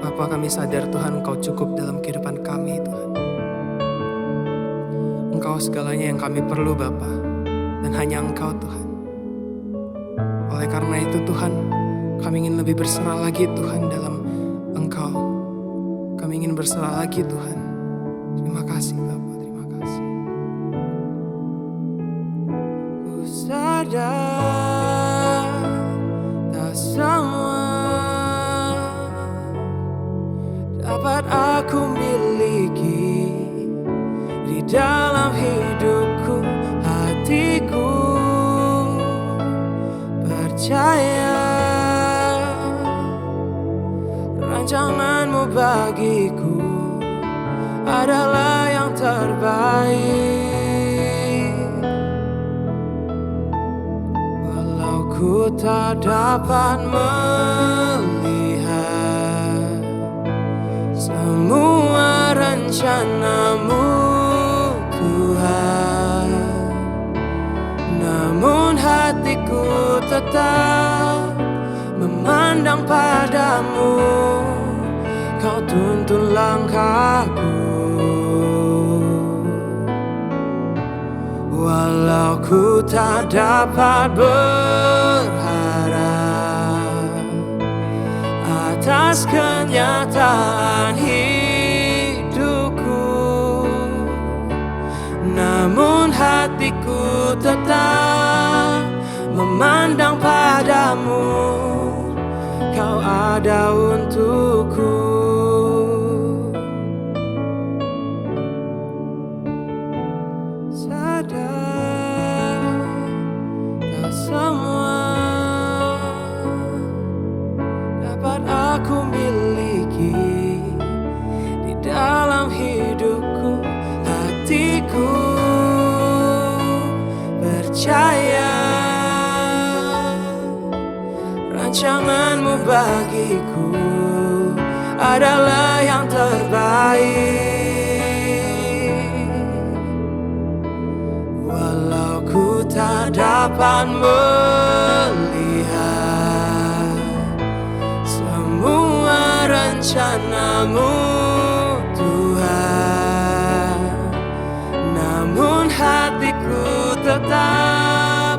Bapa, kami sadar Tuhan Engkau cukup dalam kehidupan kami Tuhan. Engkau segalanya yang kami perlu Bapa, dan hanya Engkau Tuhan. Oleh karena itu Tuhan, kami ingin lebih berserah lagi Tuhan dalam Engkau. Kami ingin berserah lagi Tuhan. Terima kasih Bapa, terima kasih. Ku sadar tak semua dapat aku miliki di dalam hidupku. Hatiku percaya rancanganmu bagiku adalah yang terbaik. Walau ku tak dapat melihat semua rencanamu Tuhan, namun hatiku tetap memandang padamu. Kau tuntun langkahku, walau ku tak dapat berharap atas kenyataan hidupku, namun hatiku tetap memandang padamu. Kau ada untukku. Sadar tak semua dapat aku miliki di dalam hidupku. Hatiku percaya rancanganmu bagiku adalah yang terbaik. Walau ku tak dapat melihat semua rencanamu Tuhan, namun hatiku tetap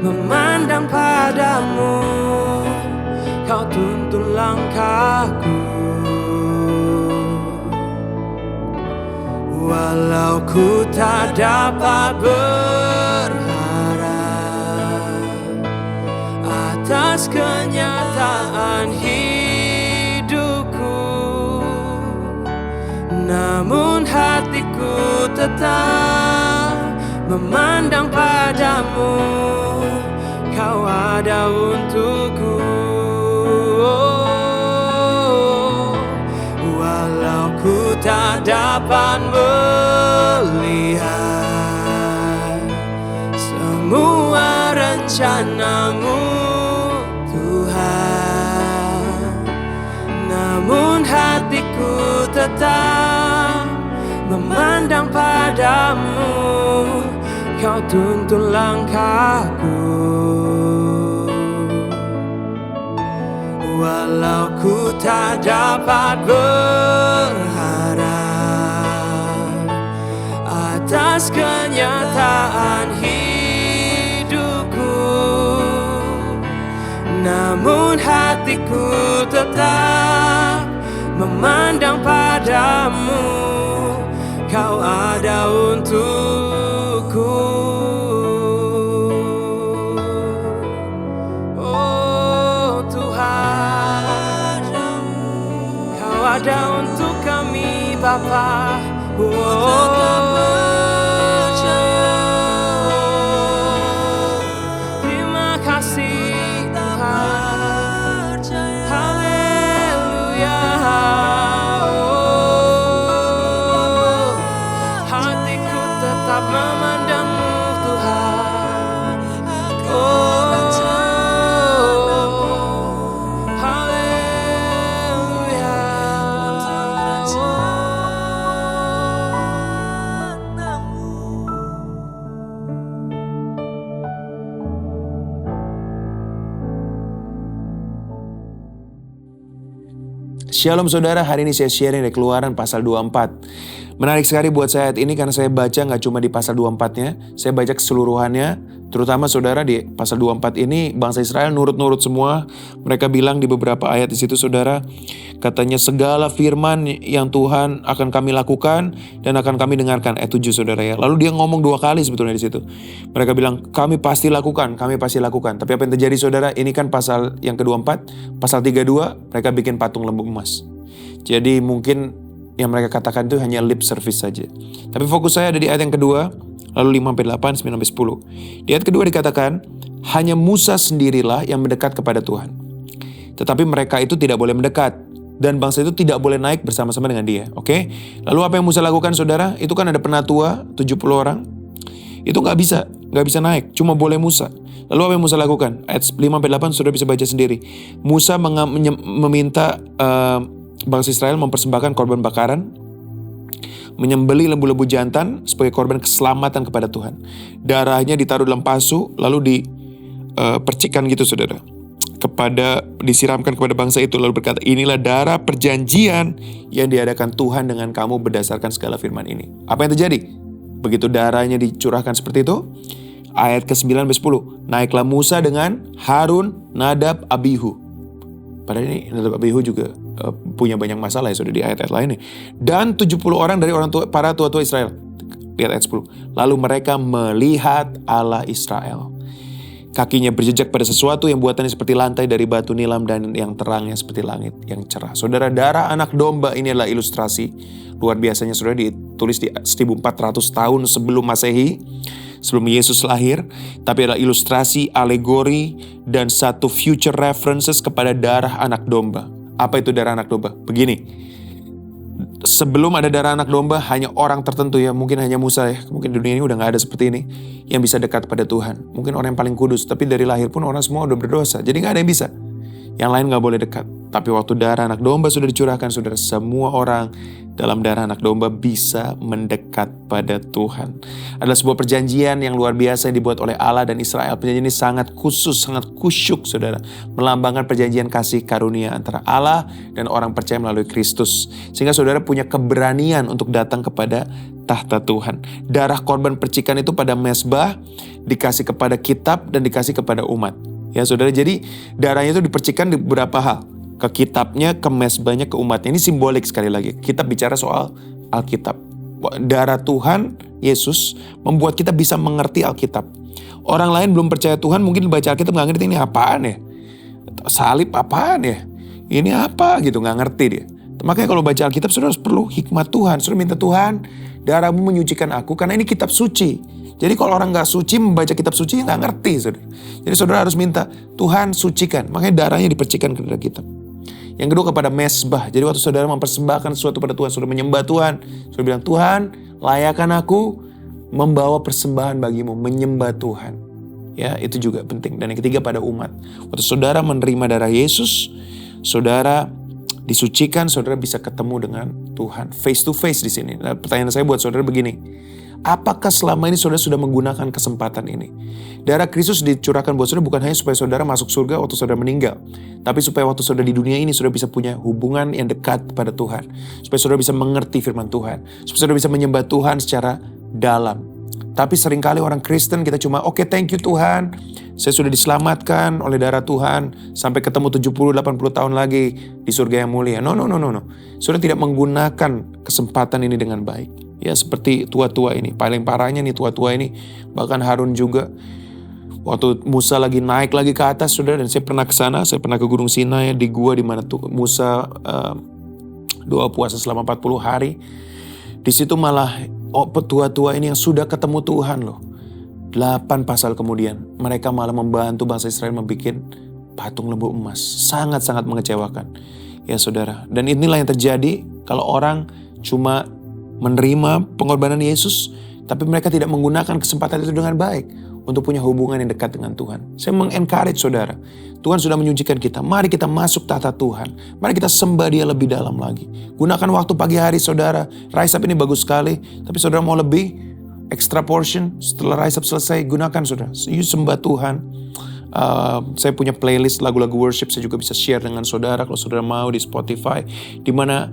memandang padamu. Kau tuntun langkahku, walau ku tak dapat berharap atas kenyataan hidupku, namun hatiku tetap memandang padamu. Kau ada untukku. Walau ku tak dapat melihat semua rencanamu Tuhan, namun hatiku tetap memandang padamu. Kau tuntun langkahku, walau ku tak dapat berharap atas kenyataan hidupku, namun hatiku tetap memandang padamu. Kau ada untukku. Oh Tuhan, Kau ada untuk kami Bapa. Terima kasih Tuhan. Haleluya. Hatiku tetap memandangmu Tuhan. Haleluya. Shalom saudara, hari ini saya sharing dari Keluaran pasal 24. Menarik sekali buat saya ayat ini karena saya baca gak cuma di pasal 24-nya, saya baca keseluruhannya. Terutama saudara di pasal 24 ini bangsa Israel nurut-nurut semua. Mereka bilang di beberapa ayat di situ saudara, katanya segala firman yang Tuhan akan kami lakukan dan akan kami dengarkan. Ayat 7 saudara ya. Lalu dia ngomong 2 kali sebetulnya di situ. Mereka bilang kami pasti lakukan, kami pasti lakukan. Tapi apa yang terjadi saudara? Ini kan pasal yang ke-24, pasal 32 mereka bikin patung lembu emas. Jadi mungkin yang mereka katakan itu hanya lip service saja. Tapi fokus saya ada di ayat yang kedua, lalu 5-8, 9-10. Di ayat kedua dikatakan, hanya Musa sendirilah yang mendekat kepada Tuhan. Tetapi mereka itu tidak boleh mendekat. Dan bangsa itu tidak boleh naik bersama-sama dengan dia. Oke? Lalu apa yang Musa lakukan saudara? Itu kan ada penatua 70 orang. Itu gak bisa naik. Cuma boleh Musa. Lalu apa yang Musa lakukan? Ayat 5-8 saudara bisa baca sendiri. Musa meminta bangsa Israel mempersembahkan korban bakaran, menyembelih lembu-lembu jantan sebagai korban keselamatan kepada Tuhan. Darahnya ditaruh dalam pasu, lalu dipercikkan gitu saudara. Disiramkan kepada bangsa itu, lalu berkata, inilah darah perjanjian yang diadakan Tuhan dengan kamu berdasarkan segala firman ini. Apa yang terjadi? Begitu darahnya dicurahkan seperti itu, ayat ke-9-10, naiklah Musa dengan Harun, Nadab, Abihu. Padahal ini Nadab Abihu juga punya banyak masalah ya sudah di ayat-ayat lainnya. Dan 70 orang dari para tua-tua Israel. Lihat ayat 10. Lalu mereka melihat Allah Israel. Kakinya berjejak pada sesuatu yang buatannya seperti lantai dari batu nilam dan yang terangnya seperti langit yang cerah. Saudara, darah anak domba ini adalah ilustrasi. Luar biasanya saudara, ditulis di 1400 tahun sebelum Masehi. Sebelum Yesus lahir, tapi adalah ilustrasi, alegori, dan satu future references kepada darah anak domba. Apa itu darah anak domba? Begini, sebelum ada darah anak domba, hanya orang tertentu ya, mungkin hanya Musa ya, mungkin di dunia ini udah gak ada seperti ini, yang bisa dekat pada Tuhan. Mungkin orang yang paling kudus, tapi dari lahir pun orang semua udah berdosa, jadi gak ada yang bisa. Yang lain gak boleh dekat. Tapi waktu darah anak domba sudah dicurahkan, saudara, semua orang dalam darah anak domba bisa mendekat pada Tuhan. Adalah sebuah perjanjian yang luar biasa yang dibuat oleh Allah dan Israel. Perjanjian ini sangat khusus, sangat kusyuk, saudara. Melambangkan perjanjian kasih karunia antara Allah dan orang percaya melalui Kristus. Sehingga saudara punya keberanian untuk datang kepada tahta Tuhan. Darah korban percikan itu pada mezbah dikasih kepada kitab dan dikasih kepada umat. Ya saudara, jadi darahnya itu dipercikan di beberapa hal. Ke kitabnya, ke mezbahnya, ke umatnya. Ini simbolik sekali lagi. Kitab bicara soal Alkitab. Darah Tuhan, Yesus, membuat kita bisa mengerti Alkitab. Orang lain belum percaya Tuhan, mungkin baca Alkitab gak ngerti ini apaan ya. Salib apaan ya. Ini apa gitu, gak ngerti dia. Makanya kalau baca Alkitab, saudara harus perlu hikmat Tuhan. Saudara minta Tuhan, darahmu menyucikan aku, karena ini kitab suci. Jadi kalau orang gak suci membaca kitab suci, gak ngerti saudara. Jadi saudara harus minta, Tuhan sucikan. Makanya darahnya dipercikan ke dalam kitab. Yang kedua kepada mezbah. Jadi waktu saudara mempersembahkan sesuatu pada Tuhan, saudara menyembah Tuhan, saudara bilang, Tuhan layakan aku membawa persembahan bagimu, menyembah Tuhan. Ya, itu juga penting. Dan yang ketiga pada umat. Waktu saudara menerima darah Yesus, saudara disucikan, saudara bisa ketemu dengan Tuhan face to face di sini. Nah, pertanyaan saya buat saudara begini. Apakah selama ini saudara sudah menggunakan kesempatan ini? Darah Kristus dicurahkan buat saudara bukan hanya supaya saudara masuk surga waktu saudara meninggal. Tapi supaya waktu saudara di dunia ini saudara bisa punya hubungan yang dekat pada Tuhan. Supaya saudara bisa mengerti firman Tuhan. Supaya saudara bisa menyembah Tuhan secara dalam. Tapi seringkali orang Kristen kita cuma oke, thank you Tuhan. Saya sudah diselamatkan oleh darah Tuhan. Sampai ketemu 70-80 tahun lagi di surga yang mulia. No. Saudara tidak menggunakan kesempatan ini dengan baik. Ya seperti tua-tua ini. Paling parahnya nih tua-tua ini. Bahkan Harun juga. Waktu Musa lagi naik lagi ke atas saudara. Dan saya pernah ke sana. Saya pernah ke Gunung Sinai. Di gua di mana Musa doa puasa selama 40 hari. Di situ malah petua-tua ini yang sudah ketemu Tuhan loh. 8 pasal kemudian. Mereka malah membantu bangsa Israel membuat patung lembu emas. Sangat-sangat mengecewakan. Ya saudara. Dan inilah yang terjadi kalau orang cuma menerima pengorbanan Yesus, tapi mereka tidak menggunakan kesempatan itu dengan baik untuk punya hubungan yang dekat dengan Tuhan. Saya mengencourage saudara, Tuhan sudah menyucikan kita. Mari kita masuk tahta Tuhan. Mari kita sembah Dia lebih dalam lagi. Gunakan waktu pagi hari saudara. Rise Up ini bagus sekali, tapi saudara mau lebih, extra portion setelah Rise Up selesai, gunakan saudara. You sembah Tuhan. Saya punya playlist lagu-lagu worship, saya juga bisa share dengan saudara kalau saudara mau di Spotify, di mana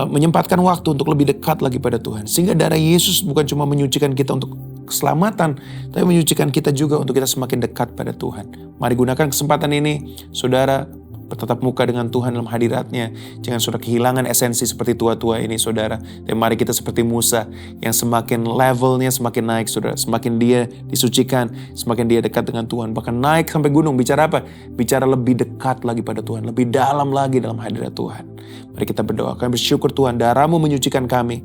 menyempatkan waktu untuk lebih dekat lagi pada Tuhan. Sehingga darah Yesus bukan cuma menyucikan kita untuk keselamatan, tapi menyucikan kita juga untuk kita semakin dekat pada Tuhan. Mari gunakan kesempatan ini, saudara, bertatap muka dengan Tuhan dalam hadiratnya. Jangan saudara kehilangan esensi seperti tua-tua ini, saudara. Dan mari kita seperti Musa yang semakin levelnya semakin naik, saudara. Semakin dia disucikan, semakin dia dekat dengan Tuhan. Bahkan naik sampai gunung. Bicara apa? Bicara lebih dekat lagi pada Tuhan. Lebih dalam lagi dalam hadirat Tuhan. Mari kita berdoa. Kami bersyukur Tuhan, darah-Mu menyucikan kami.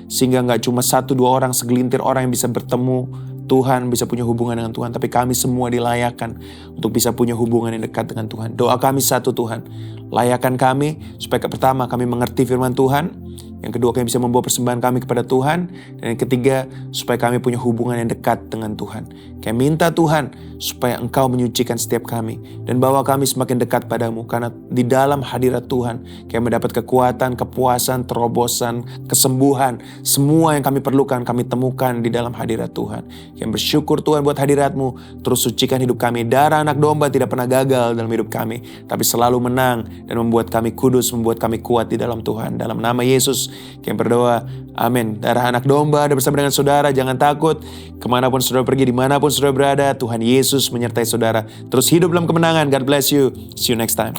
Sehingga gak cuma 1-2 orang, segelintir orang yang bisa bertemu Tuhan, bisa punya hubungan dengan Tuhan, tapi kami semua dilayakkan untuk bisa punya hubungan yang dekat dengan Tuhan. Doa kami satu, Tuhan, layakan kami supaya pertama kami mengerti firman Tuhan, yang kedua kami bisa membawa persembahan kami kepada Tuhan, dan yang ketiga supaya kami punya hubungan yang dekat dengan Tuhan. Kami minta Tuhan supaya Engkau menyucikan setiap kami dan bawa kami semakin dekat padamu, karena di dalam hadirat Tuhan kami mendapat kekuatan, kepuasan, terobosan, kesembuhan, semua yang kami perlukan kami temukan di dalam hadirat Tuhan. Kami bersyukur Tuhan buat hadirat-Mu, terus sucikan hidup kami. Darah anak domba tidak pernah gagal dalam hidup kami, tapi selalu menang dan membuat kami kudus, membuat kami kuat di dalam Tuhan. Dalam nama Yesus kami berdoa, amin. Darah anak domba ada bersama dengan saudara, jangan takut. Kemanapun saudara pergi, dimanapun saudara berada, Tuhan Yesus menyertai saudara. Terus hidup dalam kemenangan. God bless you. See you next time.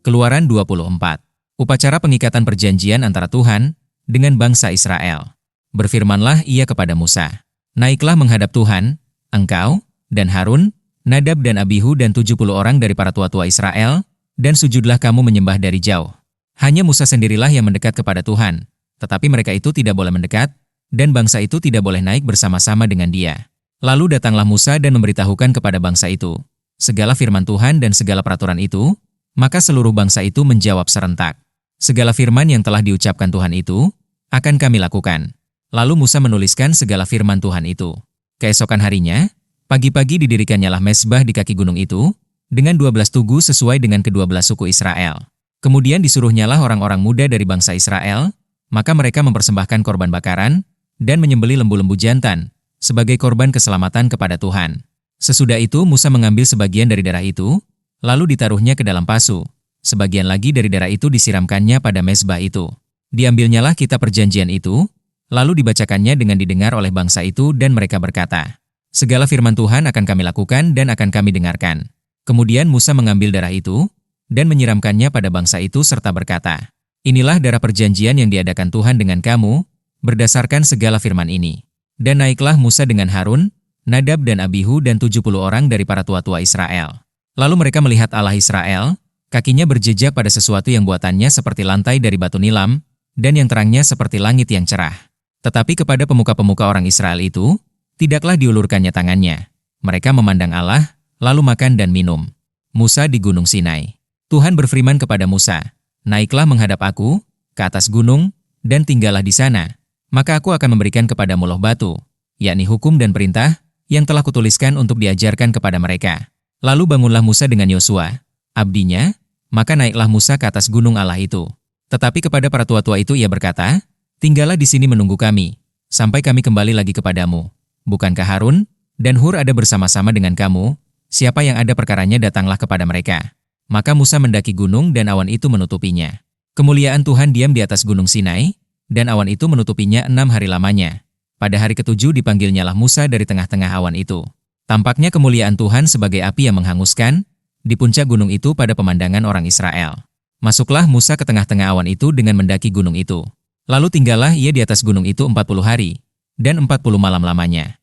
Keluaran 24. Upacara pengikatan perjanjian antara Tuhan dengan bangsa Israel. Berfirmanlah ia kepada Musa, naiklah menghadap Tuhan, engkau dan Harun, Nadab dan Abihu dan 70 orang dari para tua-tua Israel, dan sujudlah kamu menyembah dari jauh. Hanya Musa sendirilah yang mendekat kepada Tuhan, tetapi mereka itu tidak boleh mendekat, dan bangsa itu tidak boleh naik bersama-sama dengan dia. Lalu datanglah Musa dan memberitahukan kepada bangsa itu segala firman Tuhan dan segala peraturan itu, maka seluruh bangsa itu menjawab serentak, segala firman yang telah diucapkan Tuhan itu akan kami lakukan. Lalu Musa menuliskan segala firman Tuhan itu. Keesokan harinya, pagi-pagi didirikannyalah mezbah di kaki gunung itu, dengan 12 tugu sesuai dengan ke-12 suku Israel. Kemudian disuruhnyalah orang-orang muda dari bangsa Israel, maka mereka mempersembahkan korban bakaran, dan menyembelih lembu-lembu jantan, sebagai korban keselamatan kepada Tuhan. Sesudah itu Musa mengambil sebagian dari darah itu, lalu ditaruhnya ke dalam pasu. Sebagian lagi dari darah itu disiramkannya pada mezbah itu. Diambilnyalah kitab perjanjian itu, lalu dibacakannya dengan didengar oleh bangsa itu dan mereka berkata, segala firman Tuhan akan kami lakukan dan akan kami dengarkan. Kemudian Musa mengambil darah itu dan menyiramkannya pada bangsa itu serta berkata, inilah darah perjanjian yang diadakan Tuhan dengan kamu berdasarkan segala firman ini. Dan naiklah Musa dengan Harun, Nadab dan Abihu dan 70 orang dari para tua-tua Israel. Lalu mereka melihat Allah Israel, kakinya berjejak pada sesuatu yang buatannya seperti lantai dari batu nilam dan yang terangnya seperti langit yang cerah. Tetapi kepada pemuka-pemuka orang Israel itu, tidaklah diulurkannya tangannya. Mereka memandang Allah, lalu makan dan minum. Musa di Gunung Sinai. Tuhan berfirman kepada Musa, naiklah menghadap aku, ke atas gunung, dan tinggallah di sana. Maka aku akan memberikan kepadamu loh batu, yakni hukum dan perintah, yang telah kutuliskan untuk diajarkan kepada mereka. Lalu bangunlah Musa dengan Yosua, abdinya, maka naiklah Musa ke atas gunung Allah itu. Tetapi kepada para tua-tua itu ia berkata, tinggallah di sini menunggu kami, sampai kami kembali lagi kepadamu. Bukankah Harun dan Hur ada bersama-sama dengan kamu? Siapa yang ada perkaranya datanglah kepada mereka. Maka Musa mendaki gunung dan awan itu menutupinya. Kemuliaan Tuhan diam di atas gunung Sinai, dan awan itu menutupinya 6 hari lamanya. Pada hari ke-7 dipanggilnyalah Musa dari tengah-tengah awan itu. Tampaknya kemuliaan Tuhan sebagai api yang menghanguskan, di puncak gunung itu pada pemandangan orang Israel. Masuklah Musa ke tengah-tengah awan itu dengan mendaki gunung itu. Lalu tinggallah ia di atas gunung itu 40 hari, dan 40 malam lamanya.